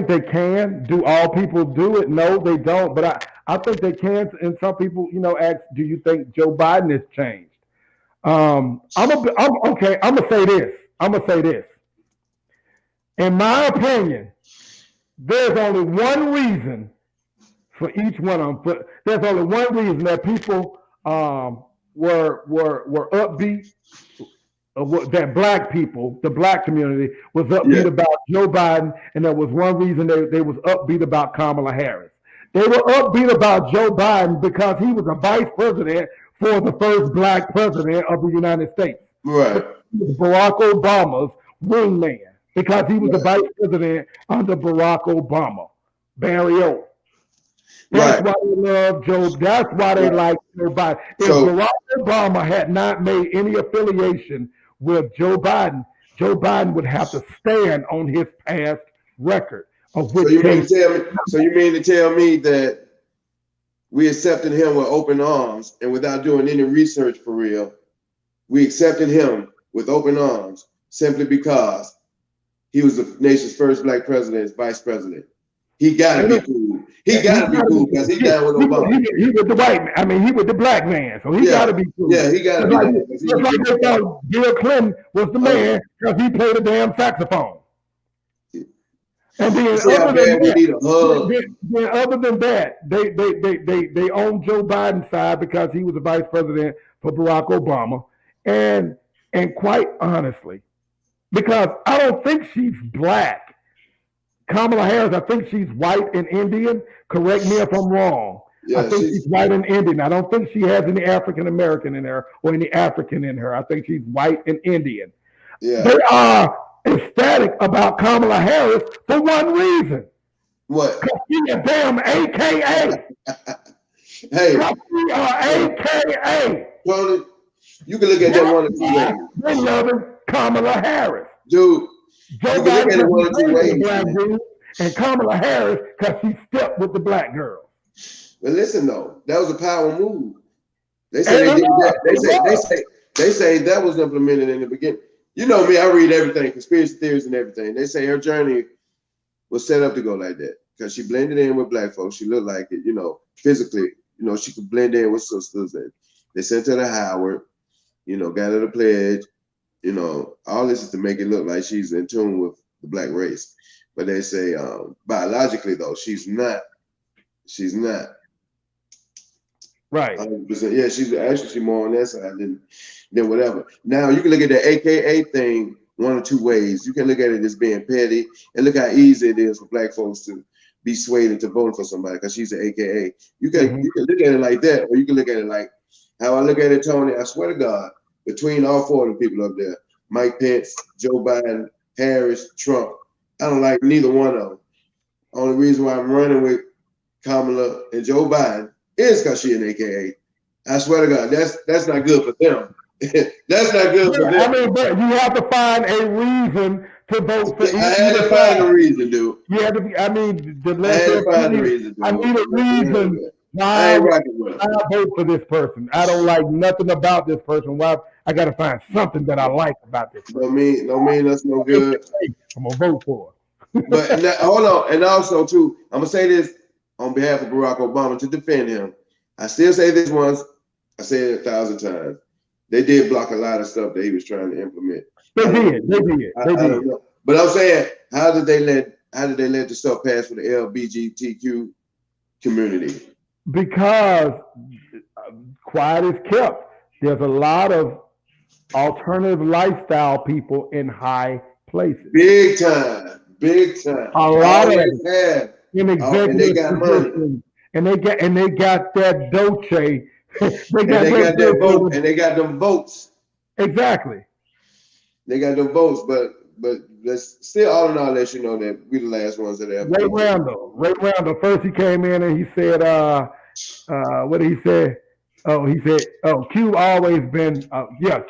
they can. Do all people do it? No, they don't. But I think they can. And some people, ask, do you think Joe Biden has changed? I'm gonna say this. In my opinion, there's only one reason for each one of them. There's only one reason that people were upbeat. That black people, the black community, was upbeat about Joe Biden, and there was one reason they was upbeat about Kamala Harris. They were upbeat about Joe Biden because he was a vice president for the first black president of the United States. Right. Barack Obama's wingman, because he was the vice president under Barack Obama. Barry O. That's why they love Joe. That's why they like Joe Biden. If Barack Obama had not made any affiliation with Joe Biden would have to stand on his past record of which. So you mean to tell me that we accepted him with open arms and without doing any research for real? We accepted him with open arms simply because he was the nation's first black president as vice president. He gotta be cool. He gotta be cool because he's down with Obama. He with the white man. I mean, he with the black man, so he gotta be cool. Yeah, he gotta be. Just like they thought Bill Clinton was the man because he played a damn saxophone. And then other than that, they own Joe Biden's side because he was the vice president for Barack Obama, and quite honestly, because I don't think she's black. Kamala Harris, I think she's white and Indian. Correct me if I'm wrong. I Yeah, think she's white and Indian. I don't think she has any African American in her or any African in her. I think she's white and Indian. yeah. They are ecstatic about Kamala Harris for one reason. What? She's a damn AKA. Hey, We are AKA. Tony, you can look at that one or two ways. They loving Kamala Harris. Dude, Joe you can look Biden at it one or two was the ways. black Man. dude, and Kamala Harris because she stepped with the black girl. But listen though, that was a power move. They say they did that. They say that was implemented in the beginning. You know me, I read everything, conspiracy theories and everything. They say her journey was set up to go like that because she blended in with black folks. She looked like it, physically. She could blend in with sisters. And they sent her to Howard. Got her the pledge. All this is to make it look like she's in tune with the black race. But they say biologically though, she's not. She's not. Right. 100%. Yeah, she's more on that side than whatever. Now you can look at the AKA thing one or two ways. You can look at it as being petty, and look how easy it is for black folks to be swayed into voting for somebody because she's an AKA. You can look at it like that, or you can look at it like how I look at it, Tony. I swear to God, between all four of the people up there, Mike Pence, Joe Biden, Harris, Trump, I don't like neither one of them. Only reason why I'm running with Kamala and Joe Biden is because she an AKA. I swear to God, that's not good for them. That's not good for them. I mean, but you have to find a reason to vote for. I had to find a reason, dude. You have to be. I mean, I had to find a reason. I need a reason why I vote for this person. I don't like nothing about this person. Why I got to find something that I like about this person. Don't mean that's no good. I'm gonna vote for her. But hold on, and also too, I'm gonna say this on behalf of Barack Obama to defend him. I still say this once. I say it 1,000 times. They did block a lot of stuff that he was trying to implement. They did. I don't know. But I'm saying, how did they let the stuff pass for the LGBTQ community? Because quiet is kept. There's a lot of alternative lifestyle people in high places. Big time. A lot of them in executive and they got money. And they got that Dolce. they got that vote, and they got them votes. Exactly. They got them votes, but let's still all in all let you know that we the last ones that ever. Ray Randall. First he came in and he said, what did he say? He said, Cube always been,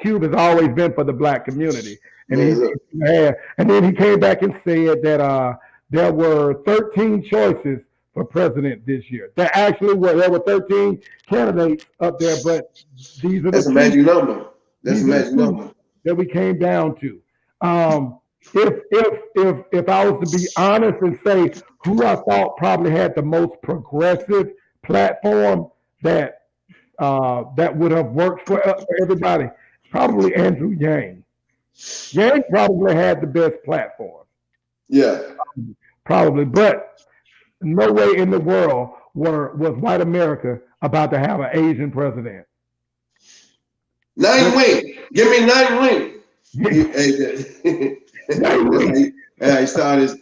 Cube has always been for the black community. And and then he came back and said that there were 13 choices for president this year. There were 13 candidates up there, but these are that's a magic number. That's a magic number that we came down to. If I was to be honest and say who I thought probably had the most progressive platform that would have worked for everybody, probably Andrew Yang. Yang probably had the best platform. Yeah. Probably, but no way in the world was white America about to have an Asian president. 9 wing. Give me 9 wing. He started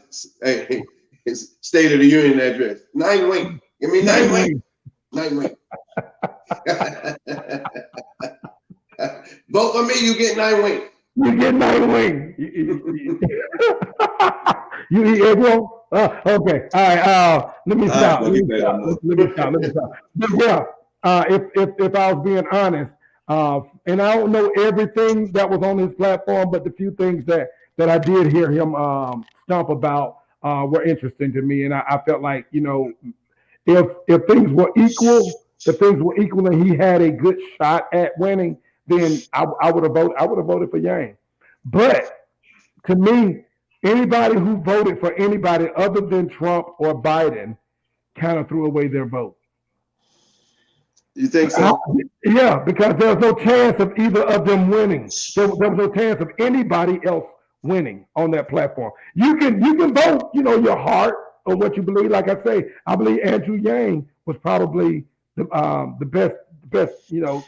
his State of the Union address. 9 wing. Give me 9 wing. 9 wing. Vote for me, you get 9 wing. You get 9 wing. You eat egg roll? Okay. All right. Let me stop. But yeah, if I was being honest, and I don't know everything that was on his platform, but the few things that I did hear him stump about were interesting to me, and I felt like if things were equal, and he had a good shot at winning, then I would have voted for Yang. But to me, anybody who voted for anybody other than Trump or Biden kind of threw away their vote. You think so? Yeah, because there was no chance of either of them winning. There was no chance of anybody else winning on that platform. You can vote, your heart or what you believe. Like I say, I believe Andrew Yang was probably the best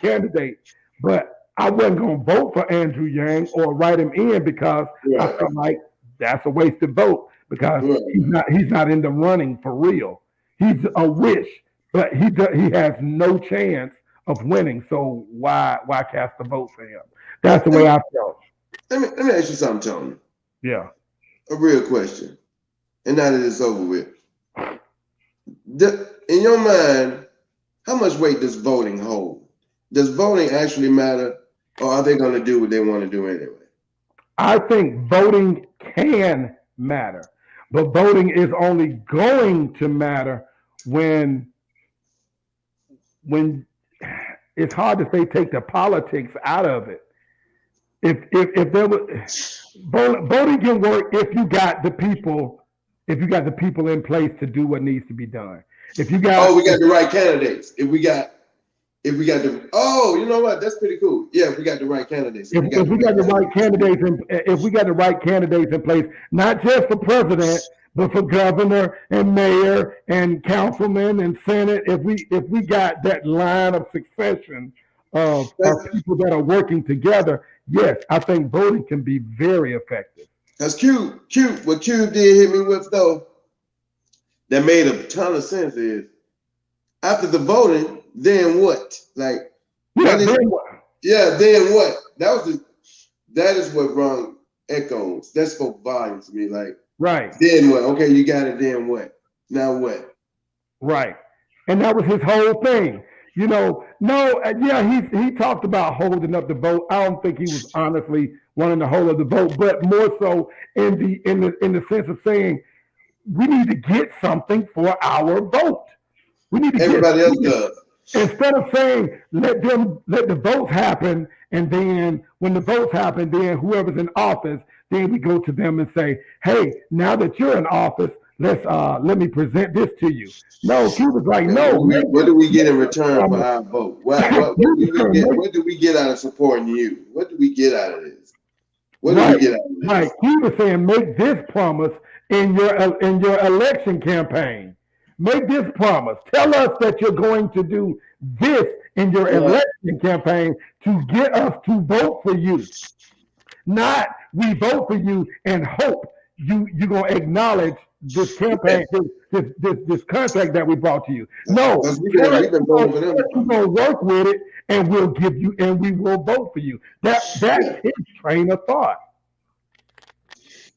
candidate, but I wasn't going to vote for Andrew Yang or write him in because I felt like that's a wasted vote because Right. he's not in the running for real. He's a wish, but he has no chance of winning. So why cast a vote for him? That's the way I felt. Let me ask you something, Tony. Yeah. A real question. And now that it's over with. In your mind, how much weight does voting hold? Does voting actually matter, or are they going to do what they want to do anyway? I think voting can matter, but voting is only going to matter when it's hard to say take the politics out of it. If there was voting can work if you got the people in place to do what needs to be done. If you got we got the right candidates. If we got the you know what? That's pretty cool. Yeah, if we got the right candidates. If we got the right candidates if we got the right candidates in place, not just for president, but for governor and mayor and councilman and senate, if we got that line of succession of people that are working together, yes, I think voting can be very effective. That's cute. What Cube did hit me with though, that made a ton of sense is after the voting, then what? Like, then what? That is what rung echoes. That spoke volumes to me. Like, right. Then what? Okay, you got it. Then what? Now what? Right. And that was his whole thing. He talked about holding up the vote. I don't think he was honestly wanting to hold up the vote, but more so in the sense of saying we need to get something for our vote. We need to everybody else does. Instead of saying let the votes happen, and then when the votes happen, then whoever's in office, then we go to them and say, hey, now that you're in office, let me present this to you. No, he was like, no. What do we get in return for our vote? What do we get out of supporting you? What do we get out of this? What do we get out of this? Right. He was saying, make this promise in your election campaign. Make this promise. Tell us that you're going to do this in your election campaign to get us to vote for you. Not we vote for you and hope you're going to acknowledge this campaign, this contract that we brought to you. No, we're going to work with it, and we will vote for you. That's his train of thought.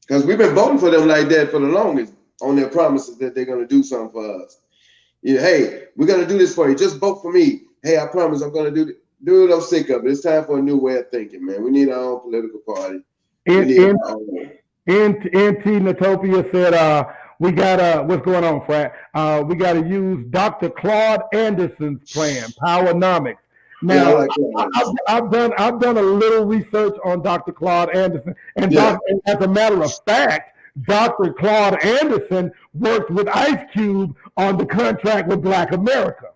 Because we've been voting for them like that for the longest, on their promises that they're going to do something for us. Hey, we're going to do this for you. Just vote for me. Hey, I promise I'm going to do it. I'm sick of it. It's time for a new way of thinking, man. We need our own political party. NT Natopia said, we got what's going on, Frat? We got to use Dr. Claude Anderson's plan, Powernomics. Now, I've done a little research on Dr. Claude Anderson, and as a matter of fact, Dr. Claude Anderson worked with Ice Cube on the contract with Black America.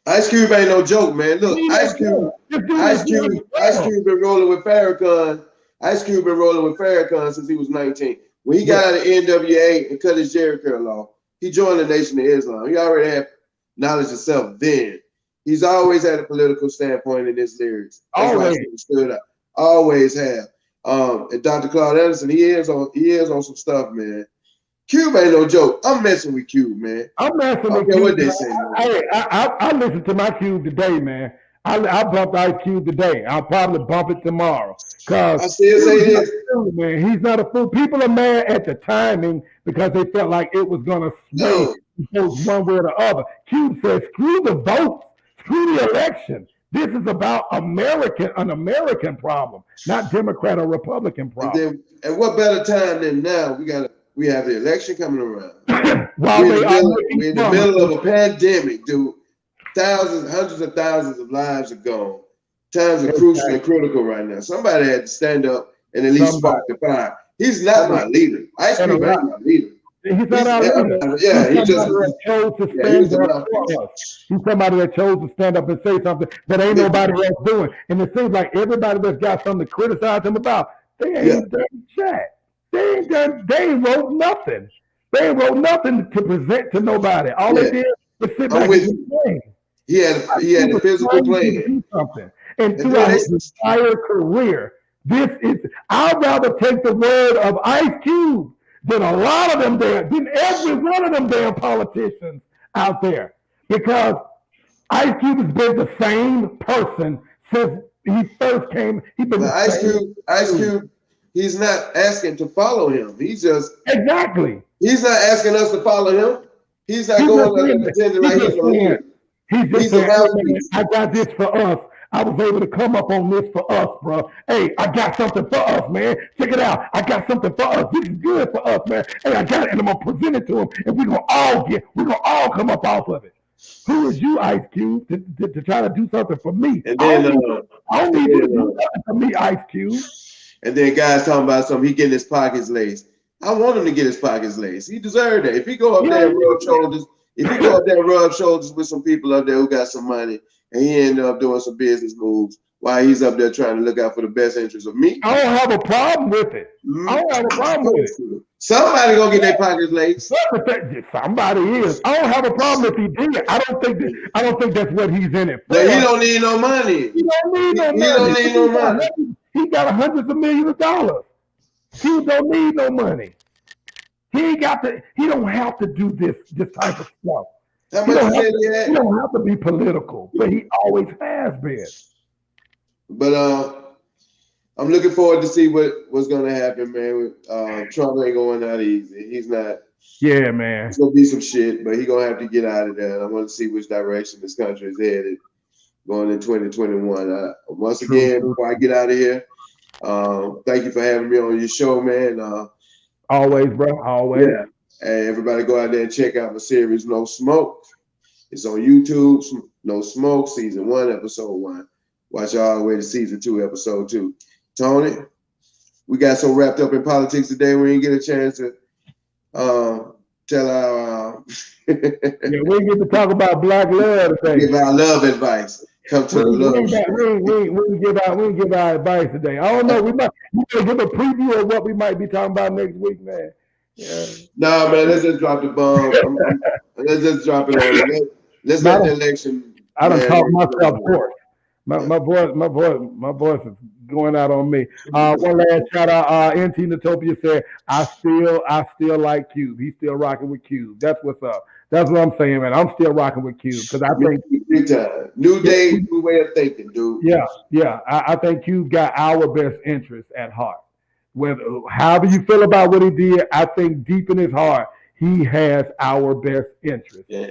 Ice Cube ain't no joke, man. Look, Ice Cube been rolling with Farrakhan. Ice Cube been rolling with Farrakhan since he was 19. When he got out of NWA and cut his Jerry curl off, he joined the Nation of Islam. He already had knowledge of self then. He's always had a political standpoint in his lyrics. That's why he stood up. Always have. And Dr. Claude Anderson, he is on some stuff, man. Cube ain't no joke. I'm messing with Cube, man. I'm messing with Cube. What they say, I listened to my Cube today, man. I bumped Ice Cube today. I'll probably bump it tomorrow. Cause I still say this, man. He's not a fool. People are mad at the timing because they felt like it was gonna sway one way or the other. Cube said, "Screw the votes, screw the election. This is about an American problem, not Democrat or Republican problem." And what better time than now? We have the election coming around. We're in the middle of a pandemic, dude. Hundreds of thousands of lives are gone. Times are crucial and critical right now. Somebody had to stand up and at least spark the fire. He's not my leader. Ice Cube ain't my leader. He's not our leader. Yeah, he just chose to stand up for us. He's somebody that chose to stand up and say something that ain't nobody else doing. And it seems like everybody that's got something to criticize him about, they ain't done chat. They ain't wrote nothing. They ain't wrote nothing to present to nobody. All they did was sit back and play. He had a physical plan. And throughout his entire career, I'd rather take the word of Ice Cube than a lot of them there, than every one of them damn politicians out there. Because Ice Cube has been the same person since he first came. He's been But the Ice same. Cube, he's not asking to follow him. He's Exactly. not asking us to follow him. He's not He's going just up there saying, pretending like he's a saying, leader. he's just He's a saying, hey, man, mouthpiece. I got this for us. I was able to come up on this for us, bro. Hey, I got something for us, man. Check it out. I got something for us. This is good for us, man. Hey, I got it, and I'm gonna present it to him, and we're gonna all come up off of it. Who is you, Ice Cube, to try to do something for me? And then, I don't need you to do nothing for me, Ice Cube. And then guys talking about something, he getting his pockets laced. I want him to get his pockets laced. He deserved that. If he go up there and rub shoulders, with some people up there who got some money, and he end up doing some business moves while he's up there trying to look out for the best interest of me, I don't have a problem with it. I don't have a problem with it. Somebody gonna get their pockets laced. Somebody is. I don't have a problem if he did. I don't think that's what he's in it for. But he don't need no money. He don't need no money. He don't need no money. He got hundreds of millions of dollars. He don't need no money. He don't have to do this type of stuff. How much He don't have to be political, but he always has been. But I'm looking forward to see what's gonna happen, man. Trump ain't going out easy. He's not. Yeah, man. It's gonna be some shit, but he's gonna have to get out of there. And I want to see which direction this country is headed going in 2021. Once again, before I get out of here, thank you for having me on your show, man. Always, bro. Always. Yeah. Hey, everybody go out there and check out my series, No Smoke. It's on YouTube. No Smoke, season 1, episode 1. Watch all the way to season 2, episode 2. Tony, we got so wrapped up in politics today, we didn't get a chance to tell our yeah, we get to talk about black love today. Give our love advice. Come to the love. We give our advice today. I don't know. We might give a preview of what we might be talking about next week, man. Yeah. No, man. Let's just drop the bomb. Let's just drop it on. Let's let the election. I don't talk myself hoarse. My voice is going out on me. One last shout out. NT Natopia said, I still like Cube. He's still rocking with Cube. That's what's up. That's what I'm saying, man. I'm still rocking with Cube because I think big time. New day, new way of thinking, dude. Yeah. I think Cube got our best interest at heart. However you feel about what he did, I think deep in his heart, he has our best interest. Yeah,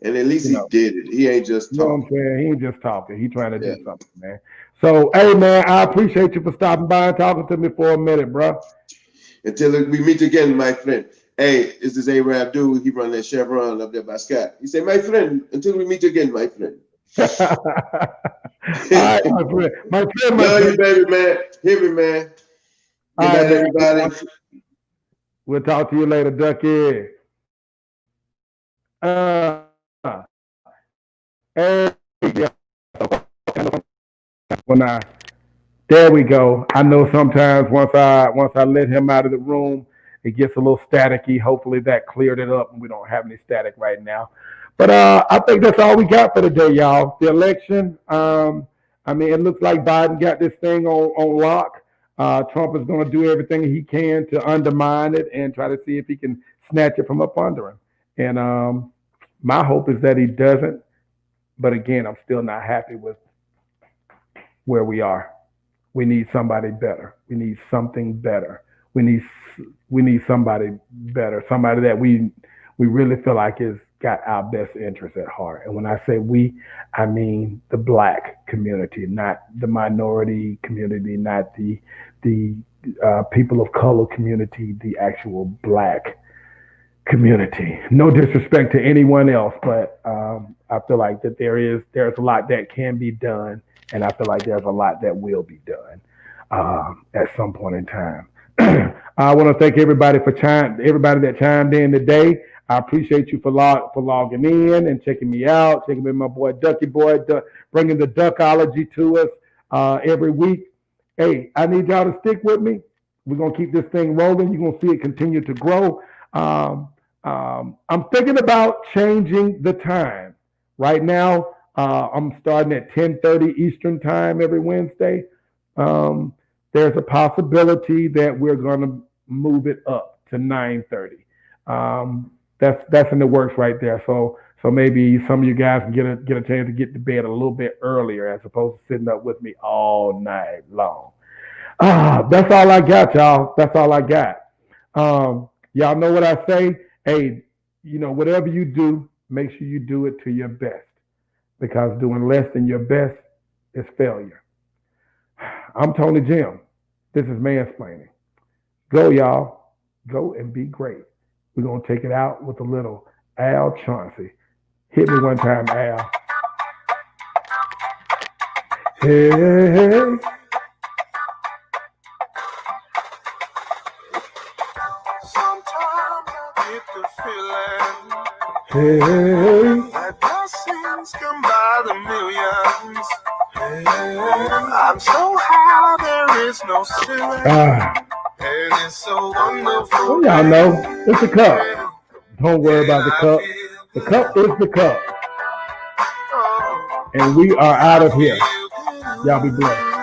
and at least he did it. He ain't just talking. You know what I'm saying? He ain't just talking. He trying to do something, man. So, hey, man, I appreciate you for stopping by and talking to me for a minute, bro. Until we meet again, my friend. Hey, this is A-Rap dude. He run that Chevron up there by Scott. He said, my friend, until we meet again, my friend. All right, my friend. Love you, baby, man. Hear me, man. Good night, everybody. We'll talk to you later, Ducky. Hey, there we go. I know sometimes once I let him out of the room, it gets a little staticky. Hopefully that cleared it up and we don't have any static right now. But I think that's all we got for today, y'all. The election, it looks like Biden got this thing on lock. Trump is going to do everything he can to undermine it and try to see if he can snatch it from up under him. And my hope is that he doesn't. But again, I'm still not happy with where we are. We need somebody better. We need something better. We need somebody better. Somebody that we really feel like has got our best interests at heart. And when I say we, I mean the Black community, not the minority community, not the people of color community, the actual Black community. No disrespect to anyone else, but I feel like that there's a lot that can be done, and I feel like there's a lot that will be done at some point in time. I want to thank everybody that chimed in today. I appreciate you for logging in and checking me out, checking in my boy Ducky Boy, bringing the duckology to us every week. Hey, I need y'all to stick with me. We're gonna keep this thing rolling. You're gonna see it continue to grow. I'm thinking about changing the time. Right now, I'm starting at 10:30 Eastern time every Wednesday. There's a possibility that we're going to move it up to 9:30. That's in the works right there. So maybe some of you guys can get a chance to get to bed a little bit earlier as opposed to sitting up with me all night long. That's all I got, y'all. That's all I got. Y'all know what I say. Hey, whatever you do, make sure you do it to your best because doing less than your best is failure. I'm Tony Jim. This is Mansplaining. Go, y'all. Go and be great. We're going to take it out with a little Al Chauncey. Hit me one time, Al. Hey, hey, hey. Sometimes I get the feeling Hey, hey, hey. that blessings come by the millions. I'm so high, there is no ceiling. And it's so wonderful. Y'all know, it's a cup. Don't worry about the cup. The cup is the cup. And we are out of here. Y'all be blessed.